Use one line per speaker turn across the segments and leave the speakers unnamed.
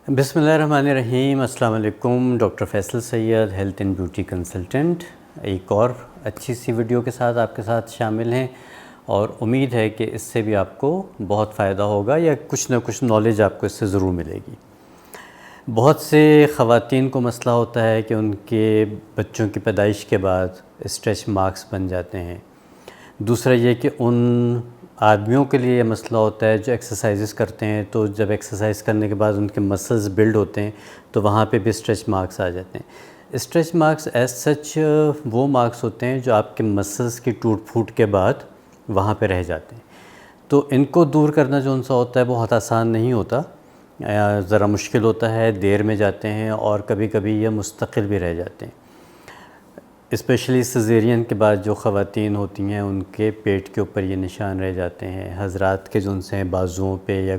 बिस्मिल्लाहिर्रहमानिर्रहीम। अस्सलाम वालेकुम। Doctor Faisal Syed, health and beauty consultant, एक और अच्छी सी वीडियो के साथ आपके साथ शामिल हैं और उम्मीद है कि इससे भी आपको बहुत फ़ायदा होगा या कुछ ना कुछ नॉलेज आपको इससे ज़रूर मिलेगी। बहुत से ख़वातीन को मसला होता है कि उनके बच्चों की पैदाइश के बाद स्ट्रेच मार्क्स बन जाते हैं। दूसरा ये कि उन आदमियों के लिए ये मसला होता है जो एक्सरसाइजेस करते हैं, तो जब एक्सरसाइज करने के बाद उनके मसल्स बिल्ड होते हैं तो वहाँ पे भी स्ट्रेच मार्क्स आ जाते हैं। स्ट्रेच मार्क्स एज सच वो मार्क्स होते हैं जो आपके मसल्स की टूट फूट के बाद वहाँ पे रह जाते हैं। तो इनको दूर करना जो उनसा होता है बहुत आसान नहीं होता, ज़रा मुश्किल होता है, देर में जाते हैं और कभी कभी ये मुस्तकिल भी रह जाते हैं। स्पेशली सिज़ेरियन के बाद जो ख़वातीन होती हैं उनके पेट के ऊपर ये निशान रह जाते हैं। हज़रात के जो उनसे बाजुओं पे या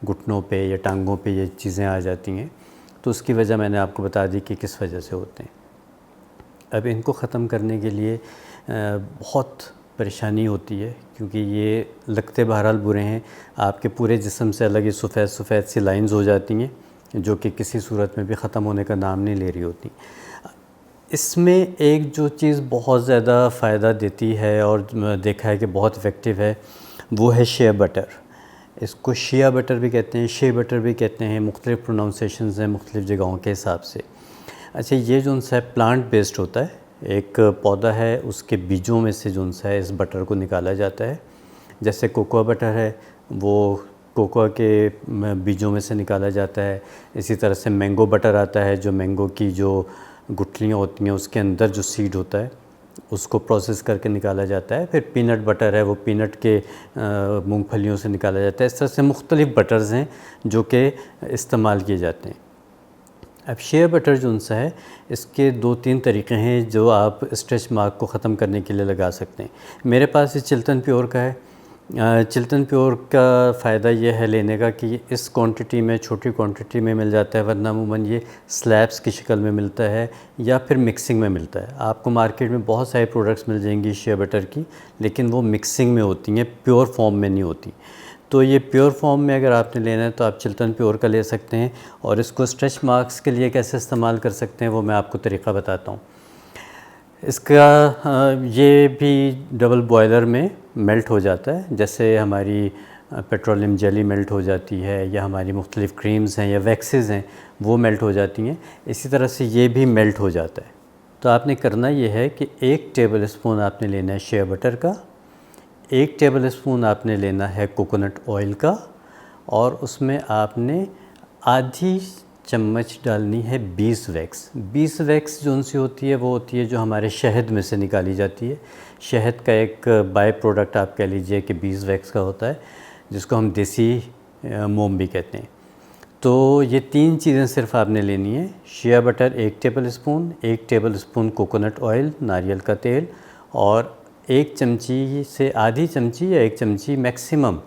घुटनों पे या टांगों पे ये चीज़ें आ जाती हैं, तो उसकी वजह मैंने आपको बता दी कि किस वजह से होते हैं। अब इनको ख़त्म करने के लिए बहुत परेशानी होती है, क्योंकि ये लगते बहरहाल बुरे हैं। आपके पूरे जिस्म से अलग ये सफ़ेद सफ़ेद सी लाइंस हो जाती हैं जो कि किसी सूरत में भी ख़त्म होने का नाम नहीं ले रही होती। इसमें एक जो चीज़ बहुत ज़्यादा फ़ायदा देती है और देखा है कि बहुत इफ़ेक्टिव है, वो है शिया बटर। इसको शिया बटर भी कहते हैं, शे बटर भी कहते हैं, मुख्तलिफ़ प्रोनाउंसिएशंस हैं मुख्तलिफ़ जगहों के हिसाब से। अच्छा, ये जो उनसा प्लांट बेस्ड होता है, एक पौधा है, उसके बीजों में से जो उनसा है इस बटर को निकाला जाता है। जैसे कोकोआ बटर है, वो कोकोआ के बीजों में से निकाला जाता है। इसी तरह से मैंगो बटर आता है, जो मैंगो की जो गुठलियाँ होती हैं उसके अंदर जो सीड होता है उसको प्रोसेस करके निकाला जाता है। फिर पीनट बटर है, वो पीनट के मूंगफलियों से निकाला जाता है। इस तरह से मुख्तलिफ़ बटर्स हैं जो कि इस्तेमाल किए जाते हैं। अब शेयर बटर जो उनसा है, इसके 2-3 तरीक़े हैं जो आप स्ट्रेच मार्क को ख़त्म करने के लिए लगा सकते हैं। मेरे पास ये चिल्तन प्योर का है। चिल्तन प्योर का फ़ायदा ये है लेने का कि इस क्वांटिटी में, छोटी क्वांटिटी में मिल जाता है, वरना अमूमन ये स्लैब्स की शक्ल में मिलता है या फिर मिक्सिंग में मिलता है। आपको मार्केट में बहुत सारे प्रोडक्ट्स मिल जाएंगी शिया बटर की, लेकिन वो मिक्सिंग में होती हैं, प्योर फॉर्म में नहीं होती। तो ये प्योर फॉर्म में अगर आपने लेना है तो आप चिल्तन प्योर का ले सकते हैं। और इसको स्ट्रेच मार्क्स के लिए कैसे इस्तेमाल कर सकते हैं वो मैं आपको तरीक़ा बताता हूँ। इसका ये भी डबल बॉयलर में मेल्ट हो जाता है, जैसे हमारी पेट्रोलियम जेली मेल्ट हो जाती है या हमारी मुख्तलिफ़ क्रीम्स हैं या वैक्सेस हैं वो मेल्ट हो जाती हैं, इसी तरह से ये भी मेल्ट हो जाता है। तो आपने करना ये है कि 1 टेबल स्पून आपने लेना है शेयर बटर का, 1 टेबल स्पून आपने लेना है कोकोनट ऑयल का, और उसमें आपने आधी चम्मच डालनी है बीस वैक्स। बीस वैक्स जो उनसे होती है वो होती है जो हमारे शहद में से निकाली जाती है। शहद का एक बाय प्रोडक्ट आप कह लीजिए कि बीस वैक्स का होता है, जिसको हम देसी मोम भी कहते हैं। तो ये 3 चीज़ें सिर्फ आपने लेनी है। Shea butter 1 table spoon, 1 table spoon coconut oil, नारियल का तेल, और 1 चमची से आधी चमची या 1 चमची मैक्सिमम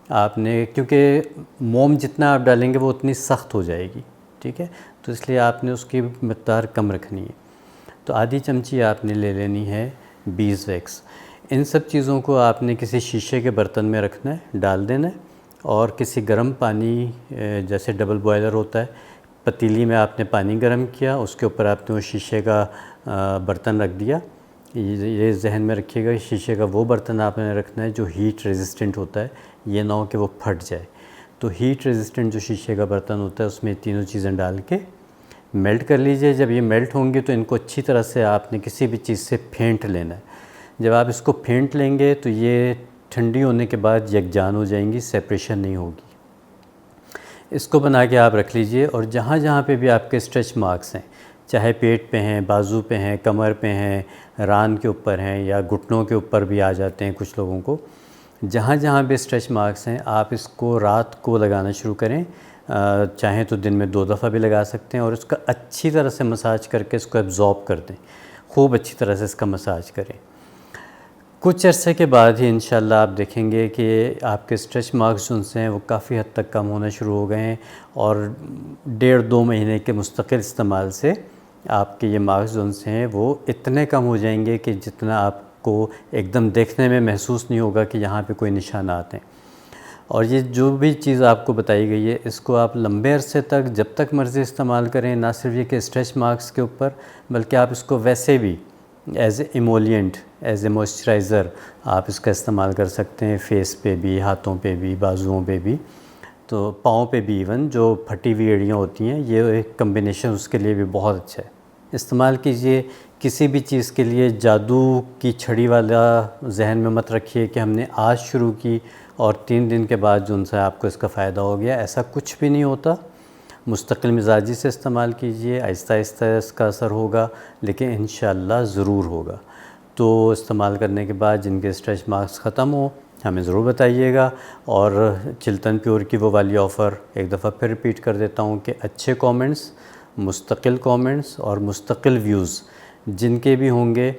आपने, क्योंकि मोम जितना आप डालेंगे वो उतनी सख्त हो जाएगी, ठीक है, तो इसलिए आपने उसकी मिक़दार कम रखनी है। तो आधी चमची आपने ले लेनी है बीस वैक्स। इन सब चीज़ों को आपने किसी शीशे के बर्तन में रखना है, डाल देना है, और किसी गर्म पानी, जैसे डबल बॉयलर होता है, पतीली में आपने पानी गर्म किया, उसके ऊपर आपने वो शीशे का बर्तन रख दिया। ये जहन में रखिएगा, शीशे का वो बर्तन आपने रखना है जो हीट रेजिस्टेंट होता है, ये ना हो कि वो फट जाए। तो हीट रेजिस्टेंट जो शीशे का बर्तन होता है उसमें तीनों चीज़ें डाल के मेल्ट कर लीजिए। जब ये मेल्ट होंगी तो इनको अच्छी तरह से आपने किसी भी चीज़ से फेंट लेना है। जब आप इसको फेंट लेंगे तो ये ठंडी होने के बाद यकजान हो जाएंगी, सेपरेशन नहीं होगी। इसको बना के आप रख लीजिए, और जहाँ जहाँ पे भी आपके स्ट्रेच मार्क्स हैं, चाहे पेट पे हैं, बाजू पे हैं, कमर पे हैं, रान के ऊपर हैं, या घुटनों के ऊपर भी आ जाते हैं कुछ लोगों को, जहाँ जहाँ भी स्ट्रेच मार्क्स हैं आप इसको रात को लगाना शुरू करें। चाहें तो दिन में 2 दफ़ा भी लगा सकते हैं, और इसका अच्छी तरह से मसाज करके इसको एब्ज़ॉर्ब कर दें, खूब अच्छी तरह से इसका मसाज करें। कुछ अरसे के बाद ही इंशाल्लाह आप देखेंगे कि आपके स्ट्रेच मार्क्स जो हैं वो काफ़ी हद तक कम होना शुरू हो गए हैं, और 1.5-2 महीने के मुस्तकिल इस्तेमाल से आपके ये मार्क्स जो हैं वो इतने कम हो जाएंगे कि जितना आपको एकदम देखने में महसूस नहीं होगा कि यहाँ पे कोई निशानात हैं। और ये जो भी चीज़ आपको बताई गई है इसको आप लंबे अरसे तक जब तक मर्ज़ी इस्तेमाल करें, ना सिर्फ ये कि स्ट्रेच मार्क्स के ऊपर, बल्कि आप इसको वैसे भी as a emollient, as a moisturiser आप इसका इस्तेमाल कर सकते हैं, फेस पे भी, हाथों पे भी, बाजुओं पे भी, तो पाँव पे भी इवन जो फटी हुई एड़ियाँ होती हैं, ये एक कम्बिनेशन उसके लिए भी बहुत अच्छा है। इस्तेमाल कीजिए। किसी भी चीज़ के लिए जादू की छड़ी वाला जहन में मत रखिए कि हमने आज शुरू की और 3 दिन के बाद जो उनसे आपको इसका फ़ायदा हो गया, ऐसा कुछ भी नहीं होता। मुस्तकिल मिजाजी से इस्तेमाल कीजिए, आहिस्ता आहिस्ता इसका असर होगा, लेकिन इंशाअल्लाह ज़रूर होगा। तो इस्तेमाल करने के बाद जिनके स्ट्रेच मार्क्स ख़त्म हो हमें ज़रूर बताइएगा। और चिल्तन प्योर की वो वाली ऑफ़र एक दफ़ा फिर रिपीट कर देता हूँ कि अच्छे कमेंट्स और मुस्तकिल व्यूज़ जिनके भी होंगे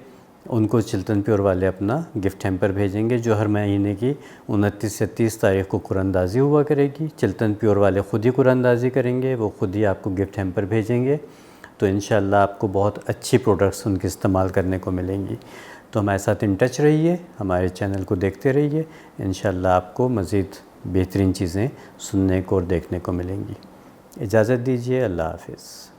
उनको चिल्तन प्योर वाले अपना गिफ्ट हैम्पर भेजेंगे, जो हर महीने की 29 या 30 तारीख़ को कुरानंदाज़ी हुआ करेगी। चिल्तन प्योर वाले ख़ुद ही कुरानंदाज़ी करेंगे, वो ख़ुद ही आपको गिफ्ट हैम्पर भेजेंगे। तो इंशाअल्लाह आपको बहुत अच्छी प्रोडक्ट्स उनके इस्तेमाल करने को मिलेंगी। तो हमारे साथ इन टच रहिए, हमारे चैनल को देखते रहिए। इंशाअल्लाह आपको मज़ीद बेहतरीन चीज़ें सुनने को और देखने को मिलेंगी। इजाज़त दीजिए, अल्लाह हाफ़िज़।